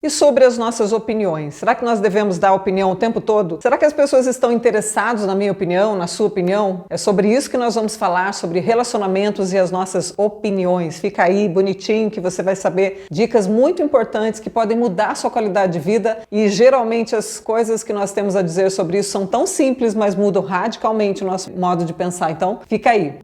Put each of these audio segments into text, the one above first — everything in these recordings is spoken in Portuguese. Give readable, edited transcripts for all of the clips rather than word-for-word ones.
E sobre as nossas opiniões? Será que nós devemos dar opinião o tempo todo? Será que as pessoas estão interessadas na minha opinião, na sua opinião? É sobre isso que nós vamos falar, sobre relacionamentos e as nossas opiniões. Fica aí bonitinho que você vai saber dicas muito importantes que podem mudar a sua qualidade de vida e geralmente as coisas que nós temos a dizer sobre isso são tão simples, mas mudam radicalmente o nosso modo de pensar. Então, fica aí.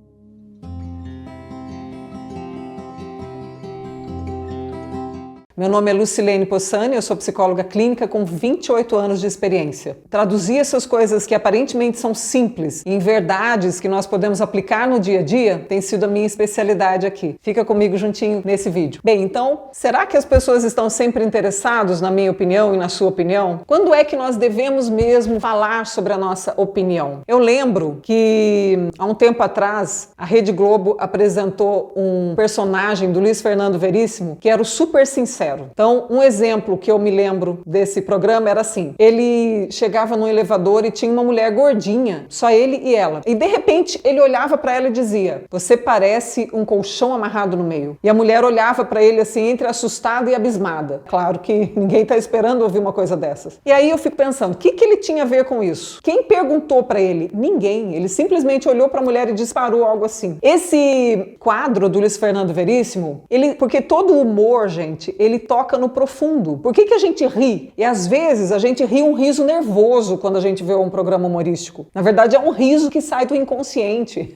Meu nome é Lucilene Possani, eu sou psicóloga clínica com 28 anos de experiência. Traduzir essas coisas que aparentemente são simples em verdades que nós podemos aplicar no dia a dia tem sido a minha especialidade aqui. Fica comigo juntinho nesse vídeo. Bem, então, será que as pessoas estão sempre interessadas na minha opinião e na sua opinião? Quando é que nós devemos mesmo falar sobre a nossa opinião? Eu lembro que há um tempo atrás a Rede Globo apresentou um personagem do Luiz Fernando Veríssimo que era o super sincero. Então, um exemplo que eu me lembro desse programa era assim: ele chegava no elevador e tinha uma mulher gordinha, só ele e ela. E de repente ele olhava para ela e dizia: "Você parece um colchão amarrado no meio." E a mulher olhava para ele assim, entre assustada e abismada. Claro que ninguém está esperando ouvir uma coisa dessas. E aí eu fico pensando, o que ele tinha a ver com isso? Quem perguntou para ele? Ninguém. Ele simplesmente olhou para a mulher e disparou algo assim. Esse quadro do Luiz Fernando Veríssimo, porque todo humor, gente, ele toca no profundo. Por que a gente ri? E às vezes a gente ri um riso nervoso quando a gente vê um programa humorístico. Na verdade é um riso que sai do inconsciente.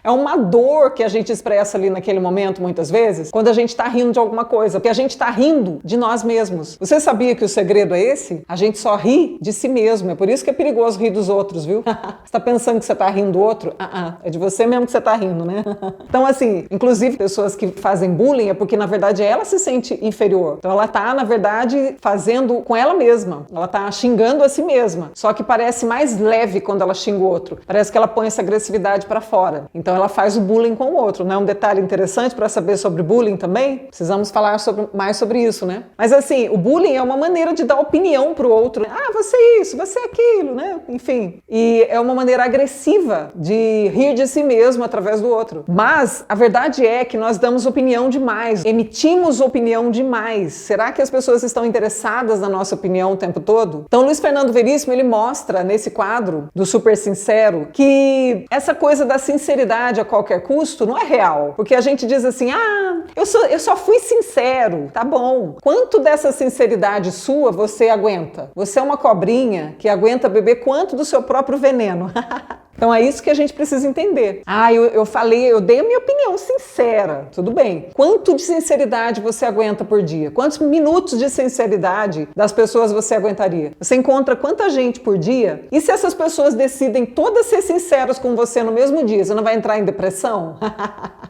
É uma dor que a gente expressa ali naquele momento, muitas vezes, quando a gente está rindo de alguma coisa, porque a gente está rindo de nós mesmos. Você sabia que o segredo é esse? A gente só ri de si mesmo, é por isso que é perigoso rir dos outros, viu? Você está pensando que você está rindo do outro? É de você mesmo que você está rindo, né? Então, assim, inclusive pessoas que fazem bullying é porque, na verdade, ela se sente inferior. Então, ela está, na verdade, fazendo com ela mesma. Ela está xingando a si mesma. Só que parece mais leve quando ela xinga o outro. Parece que ela põe essa agressividade para fora. Então, ela faz o bullying com o outro, né? Um detalhe interessante para saber sobre bullying também, precisamos falar mais sobre isso, né? Mas assim, o bullying é uma maneira de dar opinião pro outro. Você é isso, você é aquilo, né? Enfim, e é uma maneira agressiva de rir de si mesmo através do outro. Mas a verdade é que nós damos opinião demais, emitimos opinião demais. Será que as pessoas estão interessadas na nossa opinião o tempo todo? Então, Luiz Fernando Veríssimo, ele mostra nesse quadro do Super Sincero que essa coisa da sinceridade a qualquer custo não é real. Porque a gente diz assim, eu só fui sincero, tá bom. Quanto dessa sinceridade sua você aguenta? Você é uma cobrinha que aguenta beber quanto do seu próprio veneno? Então é isso que a gente precisa entender. Eu dei a minha opinião sincera, tudo bem. Quanto de sinceridade você aguenta por dia? Quantos minutos de sinceridade das pessoas você aguentaria? Você encontra quanta gente por dia? E se essas pessoas decidem todas ser sinceras com você no mesmo dia, você não vai entrar em depressão?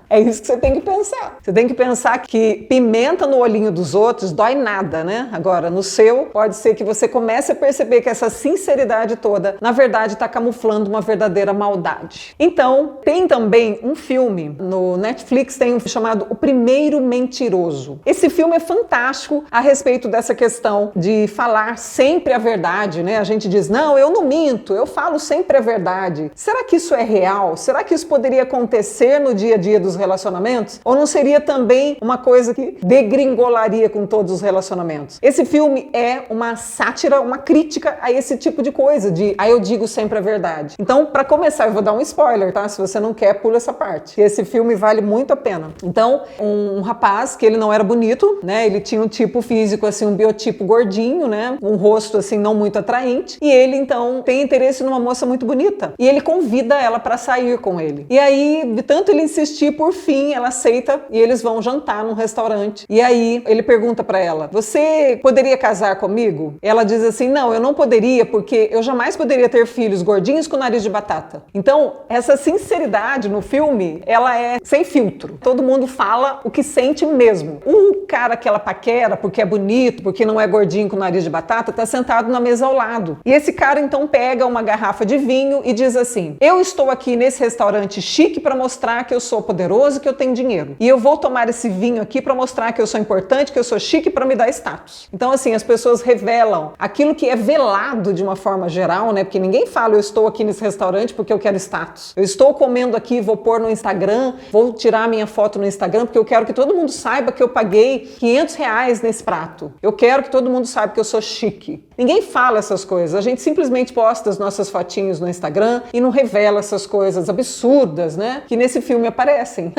É isso que você tem que pensar. Você tem que pensar que pimenta no olhinho dos outros dói nada, né? Agora, no seu, pode ser que você comece a perceber que essa sinceridade toda, na verdade, está camuflando uma verdadeira maldade. Então, tem também um filme no Netflix, tem um chamado O Primeiro Mentiroso. Esse filme é fantástico a respeito dessa questão de falar sempre a verdade, né? A gente diz, não, eu não minto, eu falo sempre a verdade. Será que isso é real? Será que isso poderia acontecer no dia a dia dos relacionamentos? Ou não seria também uma coisa que degringolaria com todos os relacionamentos? Esse filme é uma sátira, uma crítica a esse tipo de coisa, de eu digo sempre a verdade. Então, para começar, eu vou dar um spoiler, tá? Se você não quer, pula essa parte. Esse filme vale muito a pena. Então, um rapaz que ele não era bonito, né? Ele tinha um tipo físico, assim, um biotipo gordinho, né? Um rosto, assim, não muito atraente. E ele, então, tem interesse numa moça muito bonita. E ele convida ela para sair com ele. E aí, de tanto ele insistir, por fim, ela aceita e eles vão jantar num restaurante. E aí, ele pergunta para ela, você poderia casar comigo? Ela diz assim, não, eu não poderia, porque eu jamais poderia ter filhos gordinhos com nariz de batata. Então, essa sinceridade no filme, ela é sem filtro. Todo mundo fala o que sente mesmo. O cara que ela paquera, porque é bonito, porque não é gordinho com nariz de batata, tá sentado na mesa ao lado. E esse cara, então, pega uma garrafa de vinho e diz assim, eu estou aqui nesse restaurante chique para mostrar que eu sou poderoso, poderoso, que eu tenho dinheiro. E eu vou tomar esse vinho aqui para mostrar que eu sou importante, que eu sou chique, para me dar status. Então, assim, as pessoas revelam aquilo que é velado de uma forma geral, né? Porque ninguém fala, eu estou aqui nesse restaurante porque eu quero status. Eu estou comendo aqui, vou pôr no Instagram, vou tirar minha foto no Instagram porque eu quero que todo mundo saiba que eu paguei R$500 nesse prato. Eu quero que todo mundo saiba que eu sou chique. Ninguém fala essas coisas. A gente simplesmente posta as nossas fotinhos no Instagram e não revela essas coisas absurdas, né? Que nesse filme aparecem.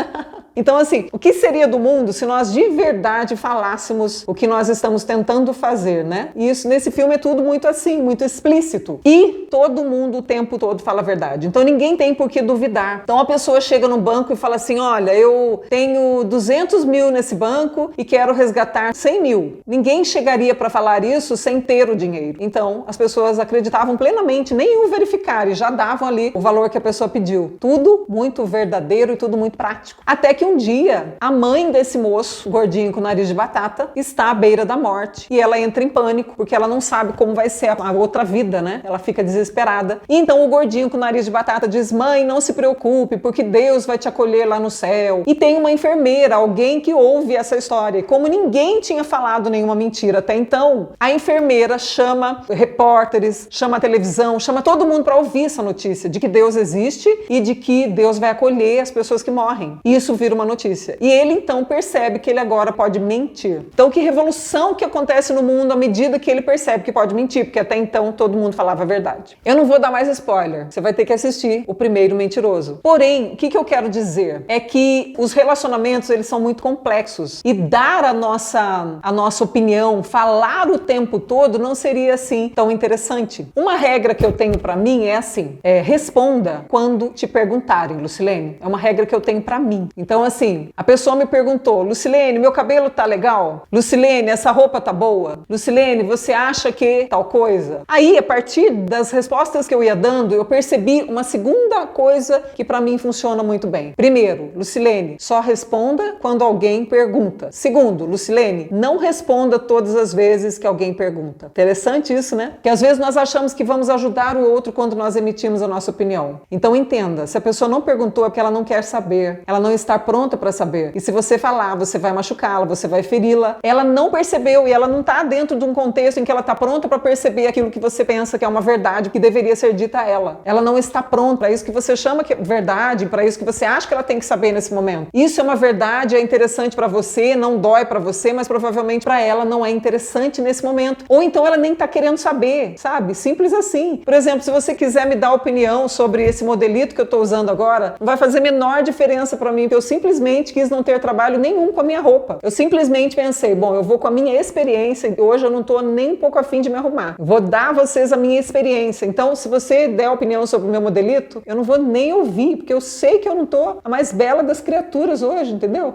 Então, assim, o que seria do mundo se nós de verdade falássemos o que nós estamos tentando fazer, né? E isso, nesse filme, é tudo muito assim, muito explícito. E todo mundo o tempo todo fala a verdade. Então, ninguém tem por que duvidar. Então, a pessoa chega no banco e fala assim, olha, eu tenho 200 mil nesse banco e quero resgatar 100 mil. Ninguém chegaria para falar isso sem ter o dinheiro. Então, as pessoas acreditavam plenamente, nem iam verificar e já davam ali o valor que a pessoa pediu. Tudo muito verdadeiro e tudo muito prático. Até que um dia, a mãe desse moço, gordinho com nariz de batata, está à beira da morte e ela entra em pânico, porque ela não sabe como vai ser a outra vida, né? Ela fica desesperada. E então o gordinho com nariz de batata diz, mãe, não se preocupe, porque Deus vai te acolher lá no céu. E tem uma enfermeira, alguém que ouve essa história. E como ninguém tinha falado nenhuma mentira até então, a enfermeira chama repórteres, chama a televisão, chama todo mundo para ouvir essa notícia de que Deus existe e de que Deus vai acolher as pessoas que morrem. E isso vira uma notícia. E ele então percebe que ele agora pode mentir. Então que revolução que acontece no mundo à medida que ele percebe que pode mentir, porque até então todo mundo falava a verdade. Eu não vou dar mais spoiler, você vai ter que assistir O Primeiro Mentiroso. Porém, o que eu quero dizer é que os relacionamentos, eles são muito complexos e dar a nossa opinião, falar o tempo todo não seria assim tão interessante. Uma regra que eu tenho pra mim é assim, responda quando te perguntarem, Lucilene. É uma regra que eu tenho pra mim. Então, assim, a pessoa me perguntou, Lucilene, meu cabelo tá legal? Lucilene, essa roupa tá boa? Lucilene, você acha que tal coisa? Aí, a partir das respostas que eu ia dando, eu percebi uma segunda coisa que pra mim funciona muito bem. Primeiro, Lucilene, só responda quando alguém pergunta. Segundo, Lucilene, não responda todas as vezes que alguém pergunta. Interessante isso, né? Porque às vezes nós achamos que vamos ajudar o outro quando nós emitimos a nossa opinião. Então entenda, se a pessoa não perguntou é porque ela não quer saber, ela não está pronta para saber. E se você falar, você vai machucá-la, você vai feri-la. Ela não percebeu e ela não está dentro de um contexto em que ela está pronta para perceber aquilo que você pensa que é uma verdade, que deveria ser dita a ela. Ela não está pronta para isso que você chama que é verdade, para isso que você acha que ela tem que saber nesse momento. Isso é uma verdade, é interessante para você, não dói para você, mas provavelmente para ela não é interessante nesse momento. Ou então ela nem está querendo saber, sabe? Simples assim. Por exemplo, se você quiser me dar opinião sobre esse modelito que eu estou usando agora, não vai fazer a menor diferença para mim, porque eu simplesmente quis não ter trabalho nenhum com a minha roupa. Eu simplesmente pensei, bom, eu vou com a minha experiência, hoje eu não estou nem um pouco afim de me arrumar. Eu vou dar a vocês a minha experiência. Então, se você der opinião sobre o meu modelito, eu não vou nem ouvir, porque eu sei que eu não estou a mais bela das criaturas hoje, entendeu?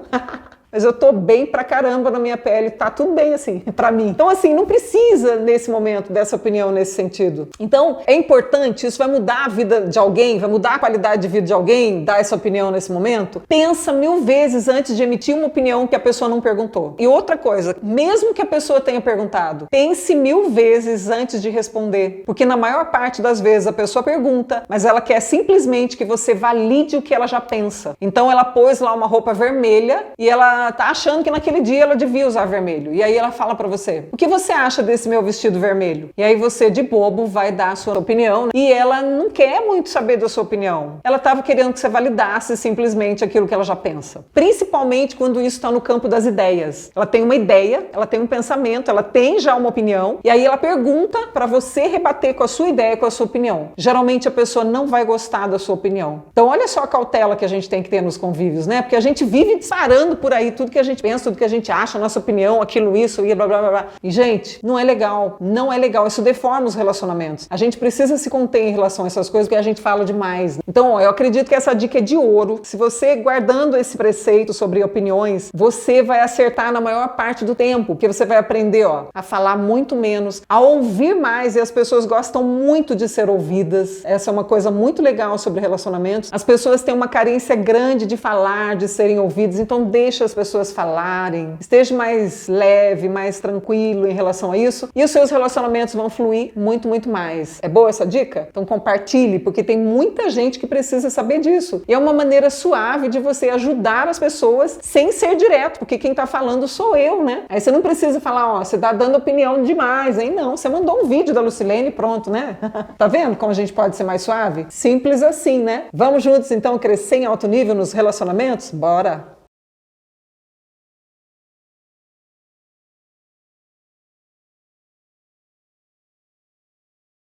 Mas eu tô bem pra caramba na minha pele, tá tudo bem assim, pra mim. Então assim, não precisa nesse momento dessa opinião nesse sentido. Então é importante, isso vai mudar a vida de alguém, vai mudar a qualidade de vida de alguém, dar essa opinião nesse momento. Pensa 1000 vezes antes de emitir uma opinião que a pessoa não perguntou. E outra coisa, mesmo que a pessoa tenha perguntado, pense 1000 vezes antes de responder. Porque na maior parte das vezes a pessoa pergunta, mas ela quer simplesmente que você valide o que ela já pensa. Então ela pôs lá uma roupa vermelha e ela tá achando que naquele dia ela devia usar vermelho. E aí ela fala pra você, o que você acha desse meu vestido vermelho? E aí você, de bobo, vai dar a sua opinião, né? E ela não quer muito saber da sua opinião. Ela tava querendo que você validasse simplesmente aquilo que ela já pensa. Principalmente quando isso está no campo das ideias. Ela tem uma ideia, ela tem um pensamento, ela tem já uma opinião, e aí ela pergunta pra você rebater com a sua ideia, com a sua opinião. Geralmente a pessoa não vai gostar da sua opinião. Então olha só a cautela que a gente tem que ter nos convívios, né? Porque a gente vive disparando por aí tudo que a gente pensa, tudo que a gente acha, a nossa opinião, aquilo, isso, e blá, blá, blá, blá. E, gente, não é legal. Não é legal. Isso deforma os relacionamentos. A gente precisa se conter em relação a essas coisas, porque a gente fala demais. Então, eu acredito que essa dica é de ouro. Se você, guardando esse preceito sobre opiniões, você vai acertar na maior parte do tempo, porque você vai aprender, a falar muito menos, a ouvir mais, e as pessoas gostam muito de ser ouvidas. Essa é uma coisa muito legal sobre relacionamentos. As pessoas têm uma carência grande de falar, de serem ouvidas, então deixa as pessoas falarem, esteja mais leve, mais tranquilo em relação a isso, e os seus relacionamentos vão fluir muito, muito mais. É boa essa dica? Então compartilhe, porque tem muita gente que precisa saber disso. E é uma maneira suave de você ajudar as pessoas sem ser direto, porque quem tá falando sou eu, né? Aí você não precisa falar, ó, você tá dando opinião demais, hein? Não, você mandou um vídeo da Lucilene e pronto, né? Tá vendo como a gente pode ser mais suave? Simples assim, né? Vamos juntos então crescer em alto nível nos relacionamentos? Bora!